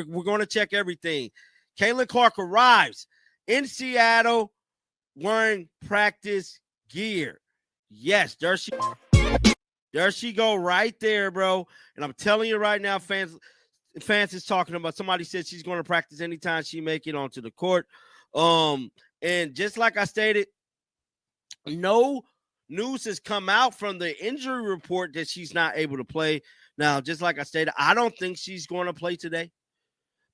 We're going to check everything. Caitlin Clark arrives in Seattle wearing practice gear. Yes, there she go right there, bro. And I'm telling you right now, fans is talking about. Somebody said she's going to practice anytime she make it onto the court. And just like I stated, no news has come out from the injury report that she's not able to play. Now, just like I stated, I don't think she's going to play today.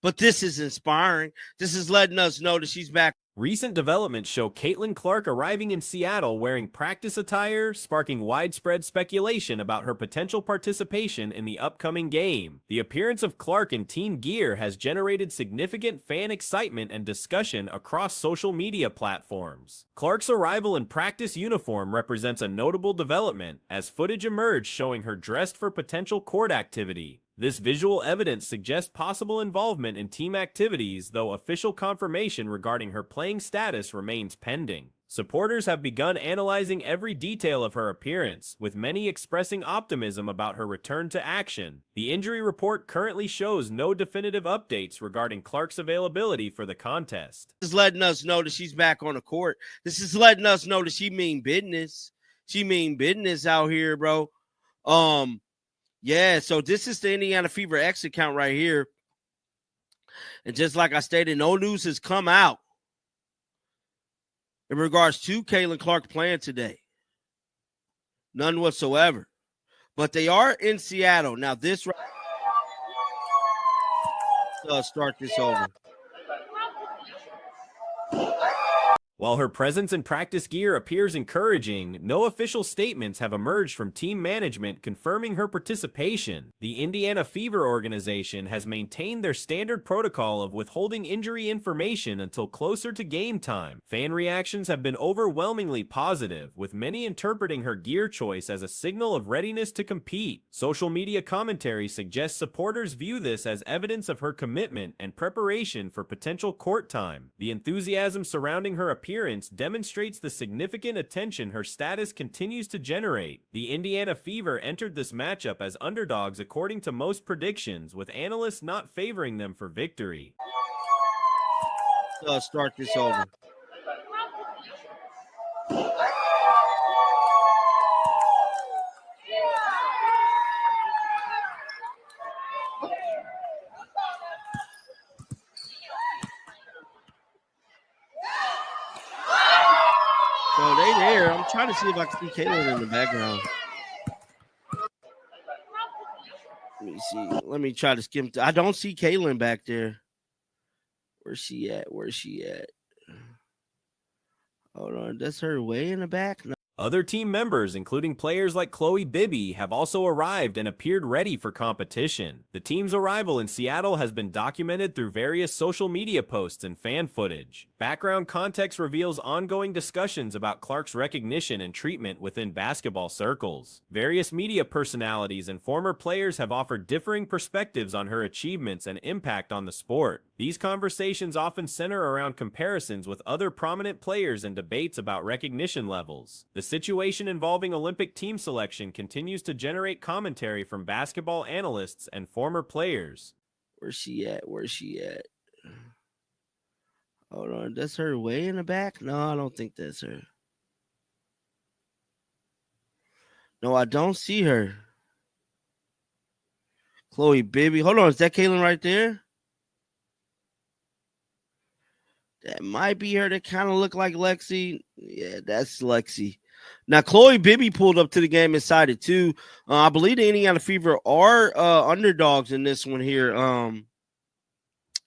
But this is inspiring. This is letting us know that she's back. Recent developments show Caitlin Clark arriving in Seattle wearing practice attire, sparking widespread speculation about her potential participation in the upcoming game. The appearance of Clark in team gear has generated significant fan excitement and discussion across social media platforms. Clark's arrival in practice uniform represents a notable development, as footage emerged showing her dressed for potential court activity. This visual evidence suggests possible involvement in team activities, though official confirmation regarding her playing status remains pending. Supporters have begun analyzing every detail of her appearance, with many expressing optimism about her return to action. The injury report currently shows no definitive updates regarding Clark's availability for the contest. This is letting us know that she's back on the court. This is letting us know that she mean business. She mean business out here, bro. Yeah, so this is the Indiana Fever X account right here. And just like I stated, no news has come out in regards to Caitlin Clark playing today. None whatsoever. But they are in Seattle. Now this start this over. While her presence in practice gear appears encouraging, no official statements have emerged from team management confirming her participation. The Indiana Fever organization has maintained their standard protocol of withholding injury information until closer to game time. Fan reactions have been overwhelmingly positive, with many interpreting her gear choice as a signal of readiness to compete. Social media commentary suggests supporters view this as evidence of her commitment and preparation for potential court time. The enthusiasm surrounding her appearance demonstrates the significant attention her status continues to generate. The Indiana Fever entered this matchup as underdogs according to most predictions, with analysts not favoring them for victory. Start this over. So they there. I'm trying to see if I can see Caitlin in the background. Let me see. Let me try to skim. I don't see Caitlin back there. Where's she at? Hold on. That's her way in the back? No. Other team members, including players like Chloe Bibby, have also arrived and appeared ready for competition. The team's arrival in Seattle has been documented through various social media posts and fan footage. Background context reveals ongoing discussions about Clark's recognition and treatment within basketball circles. Various media personalities and former players have offered differing perspectives on her achievements and impact on the sport. These conversations often center around comparisons with other prominent players and debates about recognition levels. The situation involving Olympic team selection continues to generate commentary from basketball analysts and former players. Where's she at? Hold on. That's her way in the back? No, I don't think that's her. No, I don't see her. Chloe Bibby. Hold on. Is that Caitlin right there? That might be her. That kind of look like Lexi. Yeah, that's Lexi. Now, Chloe Bibby pulled up to the game inside it too. I believe the Indiana Fever are underdogs in this one here.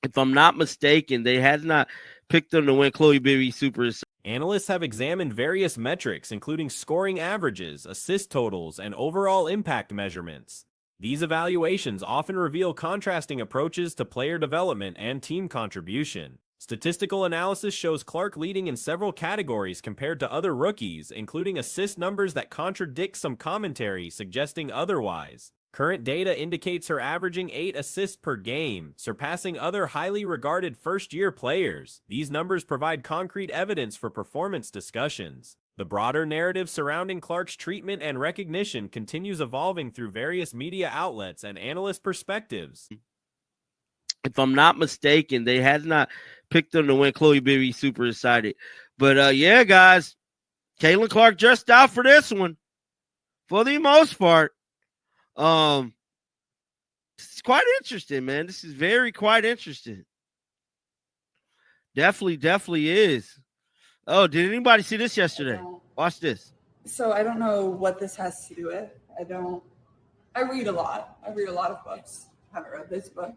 If I'm not mistaken, they had not picked them to win. Chloe Bibby super. Analysts have examined various metrics, including scoring averages, assist totals, and overall impact measurements. These evaluations often reveal contrasting approaches to player development and team contribution. Statistical analysis shows Clark leading in several categories compared to other rookies, including assist numbers that contradict some commentary suggesting otherwise. Current data indicates her averaging 8 assists per game, surpassing other highly regarded first-year players. These numbers provide concrete evidence for performance discussions. The broader narrative surrounding Clark's treatment and recognition continues evolving through various media outlets and analyst perspectives. If I'm not mistaken, they had not picked them to win. Chloe Bibby super excited. But yeah, guys, Caitlin Clark dressed out for this one for the most part. It's quite interesting, man. This is quite interesting. Definitely is. Oh, did anybody see this yesterday? Watch this. So I don't know what this has to do with. I read a lot. I read a lot of books. I haven't read this book.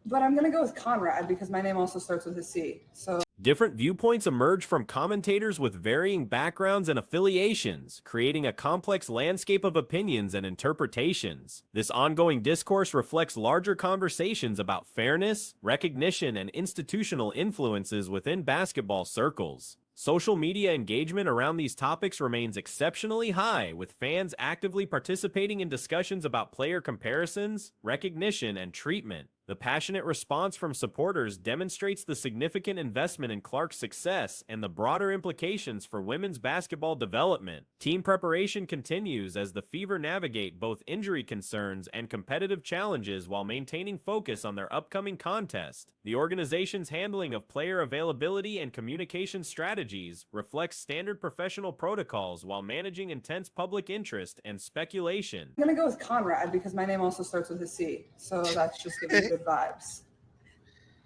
But I'm going to go with Conrad because my name also starts with a C. So Different viewpoints emerge from commentators with varying backgrounds and affiliations, creating a complex landscape of opinions and interpretations. This ongoing discourse reflects larger conversations about fairness, recognition, and institutional influences within basketball circles. Social media engagement around these topics remains exceptionally high, with fans actively participating in discussions about player comparisons, recognition, and treatment. The passionate response from supporters demonstrates the significant investment in Clark's success and the broader implications for women's basketball development. Team preparation continues as the Fever navigate both injury concerns and competitive challenges while maintaining focus on their upcoming contest. The organization's handling of player availability and communication strategies reflects standard professional protocols while managing intense public interest and speculation. I'm going to go with Conrad because my name also starts with a C. So that's just giving me good vibes.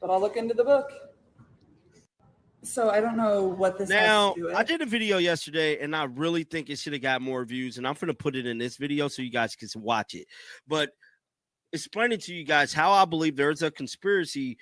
But I'll look into the book. So I don't know what this has to do with. I did a video yesterday, and I really think it should have got more views, and I'm going to put it in this video so you guys can watch it. But explaining to you guys how I believe there's a conspiracy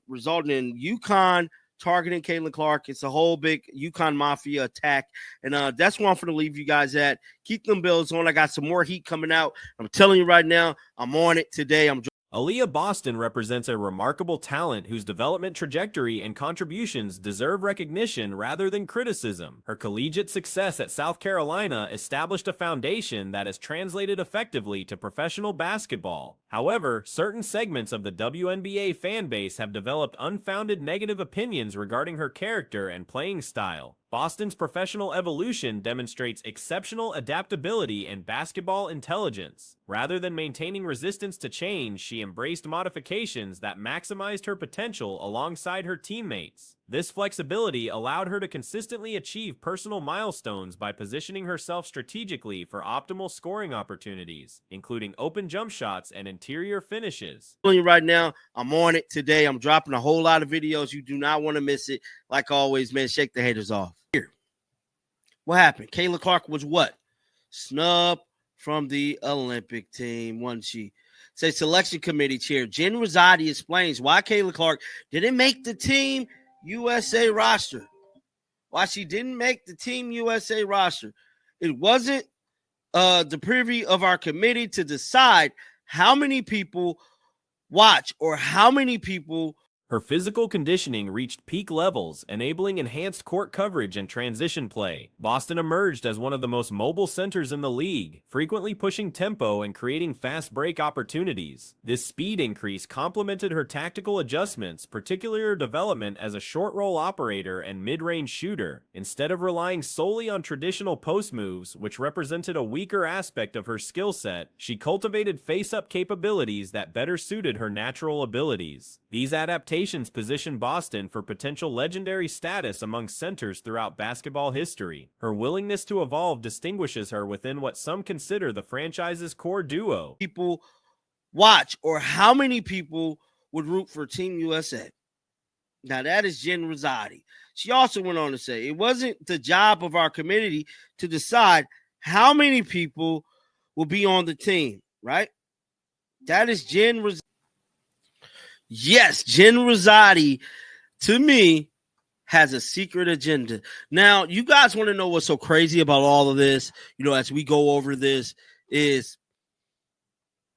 resulting in UConn targeting Caitlin Clark. It's a whole big UConn Mafia attack, and that's where I'm going to leave you guys at. Keep them bills on. I got some more heat coming out. I'm telling you right now, I'm on it today. Aaliyah Boston represents a remarkable talent whose development trajectory and contributions deserve recognition rather than criticism. Her collegiate success at South Carolina established a foundation that has translated effectively to professional basketball. However, certain segments of the WNBA fan base have developed unfounded negative opinions regarding her character and playing style. Boston's professional evolution demonstrates exceptional adaptability and basketball intelligence. Rather than maintaining resistance to change, she embraced modifications that maximized her potential alongside her teammates. This flexibility allowed her to consistently achieve personal milestones by positioning herself strategically for optimal scoring opportunities, including open jump shots and interior finishes. Right now, I'm on it today. I'm dropping a whole lot of videos. You do not want to miss it. Like always, man, shake the haters off. Here, what happened? Caitlin Clark was what? Snubbed from the Olympic team, wasn't she? Say selection committee chair Jen Rosati explains why Caitlin Clark didn't make the Team USA roster. Why she didn't make the Team USA roster. It wasn't the privy of our committee to decide how many people watch or how many people. Her physical conditioning reached peak levels, enabling enhanced court coverage and transition play. Boston emerged as one of the most mobile centers in the league, frequently pushing tempo and creating fast break opportunities. This speed increase complemented her tactical adjustments, particularly her development as a short roll operator and mid-range shooter. Instead of relying solely on traditional post moves, which represented a weaker aspect of her skill set, she cultivated face-up capabilities that better suited her natural abilities. These adaptations position Boston for potential legendary status among centers throughout basketball history. Her willingness to evolve distinguishes her within what some consider the franchise's core duo. People watch or how many people would root for Team USA. Now, that is Jen Rosati. She also went on to say it wasn't the job of our committee to decide how many people will be on the team, right? That is Jen Rosati. Yes, Jen Rosati, to me, has a secret agenda. Now, you guys want to know what's so crazy about all of this, as we go over this, is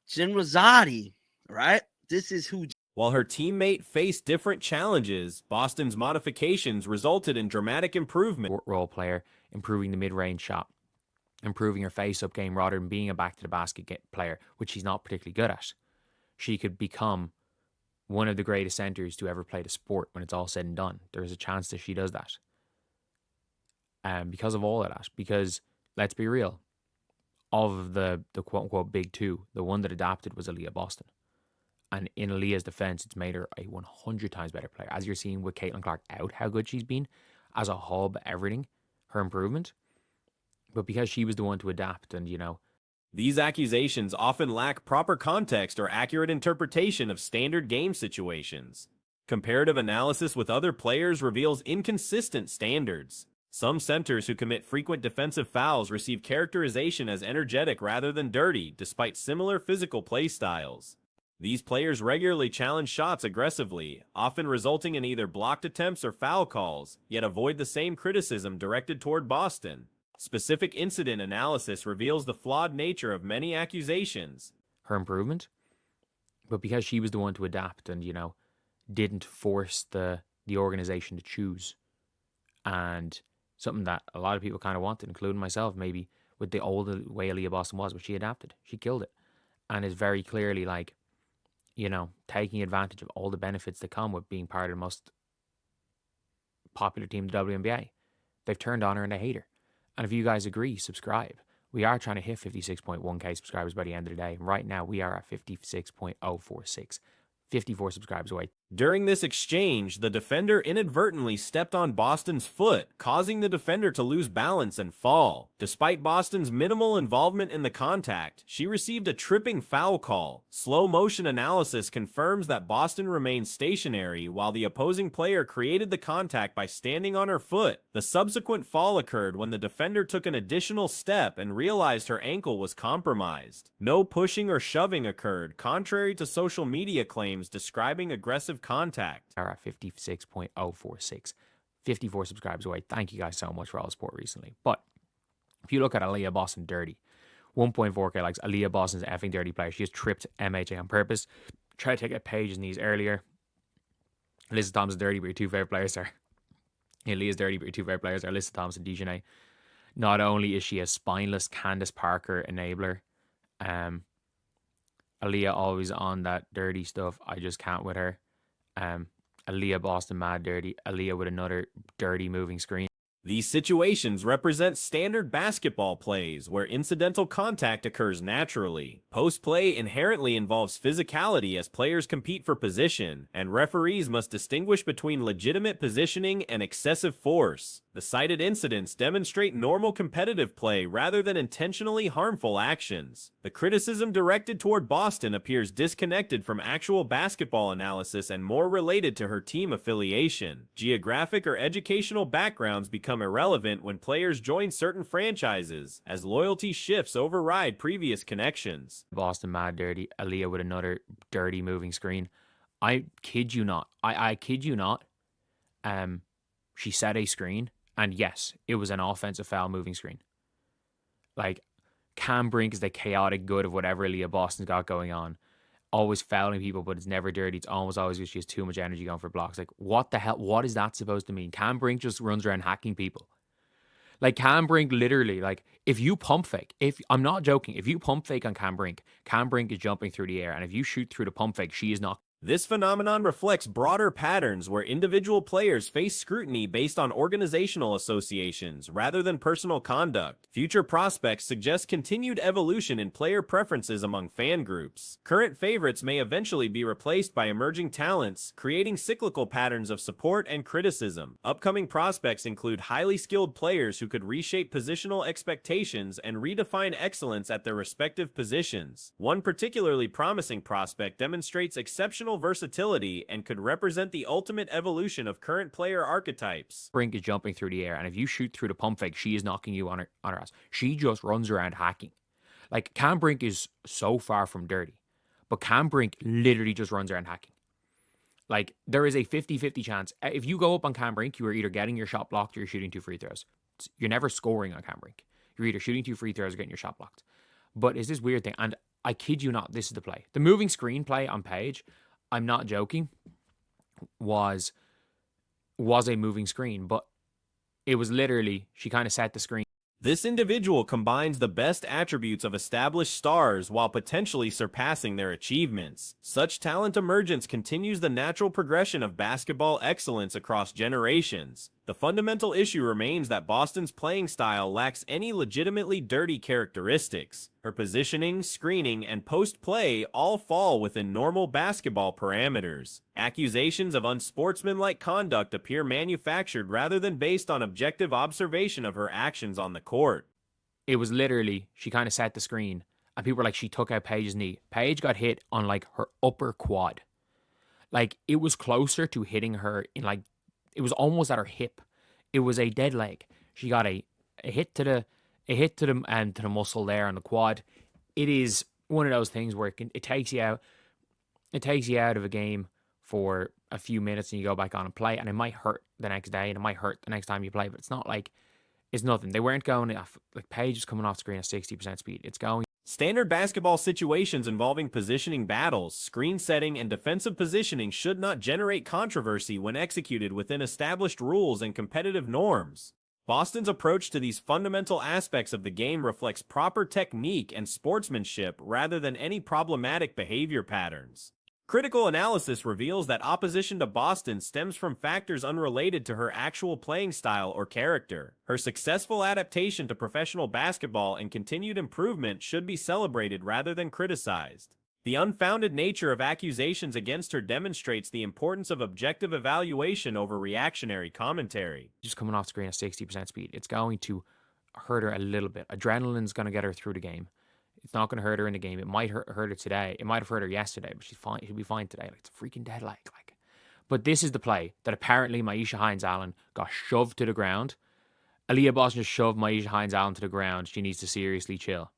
Jen Rosati, right? This is who. While her teammate faced different challenges, Boston's modifications resulted in dramatic improvement. Role player, improving the mid-range shot, improving her face-up game rather than being a back-to-the-basket player, which she's not particularly good at. She could become one of the greatest centers to ever play the sport when it's all said and done. There's a chance that she does that. Because of all of that. Because, let's be real, of the quote-unquote big two, the one that adapted was Aaliyah Boston. And in Aaliyah's defense, it's made her a 100 times better player. As you're seeing with Caitlin Clark out, how good she's been as a hub, everything, her improvement. But because she was the one to adapt and, These accusations often lack proper context or accurate interpretation of standard game situations. Comparative analysis with other players reveals inconsistent standards. Some centers who commit frequent defensive fouls receive characterization as energetic rather than dirty, despite similar physical play styles. These players regularly challenge shots aggressively, often resulting in either blocked attempts or foul calls, yet avoid the same criticism directed toward Boston. Specific incident analysis reveals the flawed nature of many accusations. her improvement. But because she was the one to adapt and, didn't force the organization to choose. And something that a lot of people kind of wanted, including myself, maybe with the old way Aaliyah Boston was, but she adapted. She killed it. And is very clearly like, taking advantage of all the benefits that come with being part of the most popular team in the WNBA. They've turned on her and they hate her. And if you guys agree, subscribe. We are trying to hit 56.1k subscribers by the end of the day. And right now we are at 56.046. 54 subscribers away. During this exchange, the defender inadvertently stepped on Boston's foot, causing the defender to lose balance and fall. Despite Boston's minimal involvement in the contact, she received a tripping foul call. Slow motion analysis confirms that Boston remained stationary while the opposing player created the contact by standing on her foot. The subsequent fall occurred when the defender took an additional step and realized her ankle was compromised. No pushing or shoving occurred, contrary to social media claims describing aggressive contact. Are at 56.046. 54 subscribers away. Thank you guys so much for all the support recently. But if you look at Aaliyah Boston dirty, 1.4k likes. Aaliyah Boston's an effing dirty player. She has tripped MHA on purpose. Tried to take a Paige's knees earlier. Alyssa Thompson dirty, but your two favorite players are. Aaliyah's dirty, but your two favorite players are Alyssa Thompson, Dejanay. Not only is she a spineless Candace Parker enabler, Aaliyah always on that dirty stuff. I just can't with her. Aaliyah Boston mad dirty. Aaliyah with another dirty moving screen. These situations represent standard basketball plays where incidental contact occurs naturally. Post-play inherently involves physicality as players compete for position, and referees must distinguish between legitimate positioning and excessive force. The cited incidents demonstrate normal competitive play rather than intentionally harmful actions. The criticism directed toward Boston appears disconnected from actual basketball analysis and more related to her team affiliation. Geographic or educational backgrounds become irrelevant when players join certain franchises, as loyalty shifts override previous connections. Boston mad dirty. Aaliyah with another dirty moving screen. I kid you not. I kid you not. She set a screen, and yes, it was an offensive foul moving screen. Like, Cam Brink is the chaotic good of whatever Aaliyah Boston's got going on. Always fouling people, but it's never dirty. It's almost always because she has too much energy going for blocks. Like, what the hell? What is that supposed to mean? Cam Brink just runs around hacking people. Like, Cam Brink literally, like, if you pump fake, I'm not joking, if you pump fake on Cam Brink is jumping through the air. And if you shoot through the pump fake, she is not. This phenomenon reflects broader patterns where individual players face scrutiny based on organizational associations rather than personal conduct. Future prospects suggest continued evolution in player preferences among fan groups. Current favorites may eventually be replaced by emerging talents, creating cyclical patterns of support and criticism. Upcoming prospects include highly skilled players who could reshape positional expectations and redefine excellence at their respective positions. One particularly promising prospect demonstrates exceptional versatility and could represent the ultimate evolution of current player archetypes. Brink is jumping through the air, and if you shoot through the pump fake, she is knocking you on her ass. She just runs around hacking. Like, Cam Brink is so far from dirty, but Cam Brink literally just runs around hacking. Like, there is a 50-50 chance. If you go up on Cam Brink, you are either getting your shot blocked or you're shooting 2 free throws. You're never scoring on Cam Brink. You're either shooting 2 free throws or getting your shot blocked. But it's this weird thing, and I kid you not, this is the play. The moving screen play on Paige, I'm not joking, was a moving screen, but it was literally, she kind of set the screen. This individual combines the best attributes of established stars while potentially surpassing their achievements. Such talent emergence continues the natural progression of basketball excellence across generations. The fundamental issue remains that Boston's playing style lacks any legitimately dirty characteristics. Her positioning, screening, and post-play all fall within normal basketball parameters. Accusations of unsportsmanlike conduct appear manufactured rather than based on objective observation of her actions on the court. It was literally, she kind of set the screen, and people were like, she took out Paige's knee. Paige got hit on like her upper quad. Like, it was closer to hitting her in like, it was almost at her hip. It was a dead leg. She got a hit to the muscle there on the quad. It is one of those things where it takes you out. It takes you out of a game for a few minutes and you go back on and play, and it might hurt the next day and it might hurt the next time you play, but it's not like it's nothing. They weren't going off, like Paige was coming off screen at 60% speed. It's going. Standard basketball situations involving positioning battles, screen setting, and defensive positioning should not generate controversy when executed within established rules and competitive norms. Boston's approach to these fundamental aspects of the game reflects proper technique and sportsmanship rather than any problematic behavior patterns. Critical analysis reveals that opposition to Boston stems from factors unrelated to her actual playing style or character. Her successful adaptation to professional basketball and continued improvement should be celebrated rather than criticized. The unfounded nature of accusations against her demonstrates the importance of objective evaluation over reactionary commentary. Just coming off screen at 60% speed. It's going to hurt her a little bit. Adrenaline's going to get her through the game. It's not going to hurt her in the game. It might hurt her today. It might have hurt her yesterday, but she's fine. She'll be fine today. Like, it's a freaking dead leg. Like, but this is the play that apparently Myisha Hines-Allen got shoved to the ground. Aaliyah Boston just shoved Myisha Hines-Allen to the ground. She needs to seriously chill.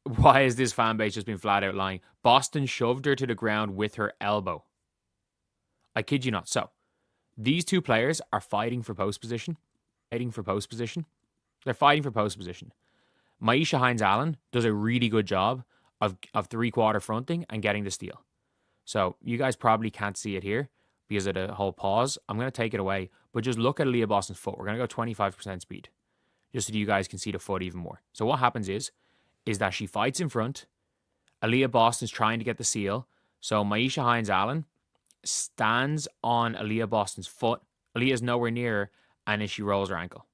Why is this fan base just been flat out lying? Boston shoved her to the ground with her elbow. I kid you not. So, these two players are fighting for post position. They're fighting for post position. Myisha Hines-Allen does a really good job of three-quarter fronting and getting the steal. So you guys probably can't see it here because of the whole pause. I'm going to take it away, but just look at Aaliyah Boston's foot. We're going to go 25% speed just so you guys can see the foot even more. So what happens is that she fights in front. Aaliyah Boston's trying to get the seal. So Myisha Hines-Allen stands on Aaliyah Boston's foot. Aaliyah's nowhere near her, and then she rolls her ankle.